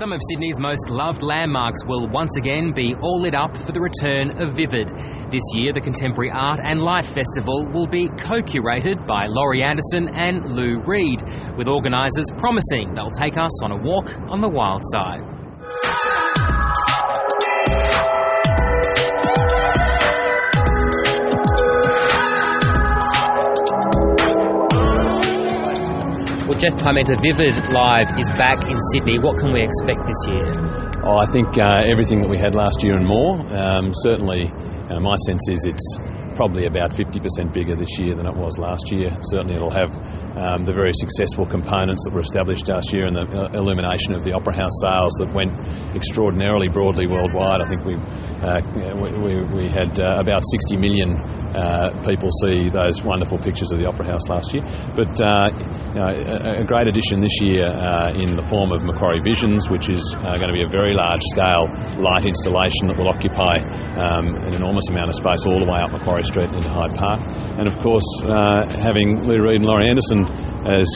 Some of Sydney's most loved landmarks will once again be all lit up for the return of Vivid. This year, the Contemporary Art and Life Festival will be co-curated by Laurie Anderson and Lou Reed, with organisers promising they'll take us on a walk on the wild side. Well, Jeff Parmenter, Vivid Live is back in Sydney. What can we expect this year? Oh, I think everything that we had last year and more. Certainly, my sense is it's probably about 50% bigger this year than it was last year. Certainly it'll have the very successful components that were established last year and the illumination of the Opera House sales that went extraordinarily broadly worldwide. I think we had about 60 million people see those wonderful pictures of the Opera House last year. But a great addition this year in the form of Macquarie Visions, which is going to be a very large-scale light installation that will occupy an enormous amount of space all the way up Macquarie Street into Hyde Park. And of course, having Lou Reed and Laurie Anderson as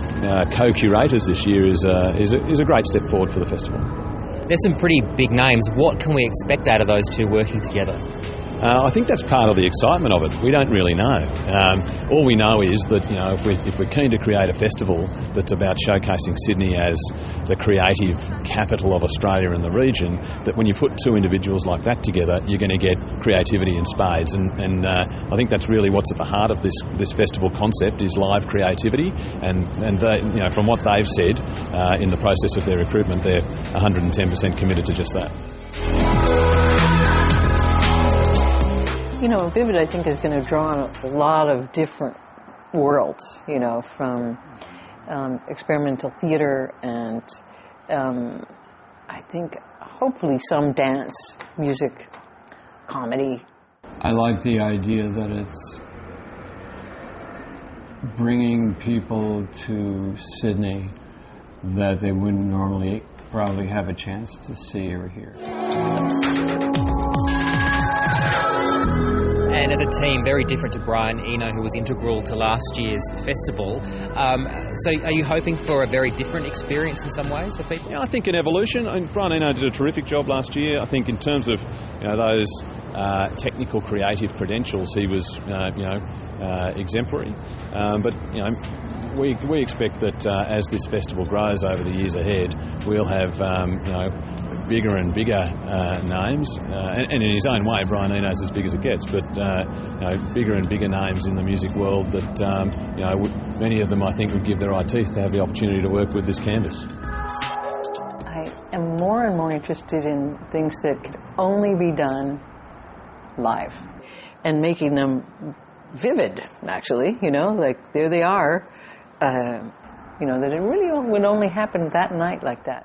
co-curators this year is a great step forward for the festival. There's some pretty big names. What can we expect out of those two working together? I think that's part of the excitement of it. We don't really know. All we know is that if we're keen to create a festival that's about showcasing Sydney as the creative capital of Australia and the region, that when you put two individuals like that together, you're going to get creativity in spades. And I think that's really what's at the heart of this festival concept is live creativity. And they, from what they've said in the process of their recruitment, they're 110% committed to just that. Vivid, I think, is going to draw on a lot of different worlds, from experimental theatre and I think hopefully some dance, music, comedy. I like the idea that it's bringing people to Sydney that they wouldn't normally probably have a chance to see or hear. And as a team, very different to Brian Eno, who was integral to last year's festival. So are you hoping for a very different experience in some ways for people? Yeah, I think an evolution. Brian Eno did a terrific job last year. I think in terms of those technical creative credentials, he was exemplary. But we expect that as this festival grows over the years ahead, we'll have bigger and bigger names, and in his own way, Brian Eno's as big as it gets. But bigger and bigger names in the music world that many of them I think would give their eye teeth to have the opportunity to work with this canvas. I am more and more interested in things that could only be done live, and making them vivid. Actually, like there they are. That it really would only happen that night like that.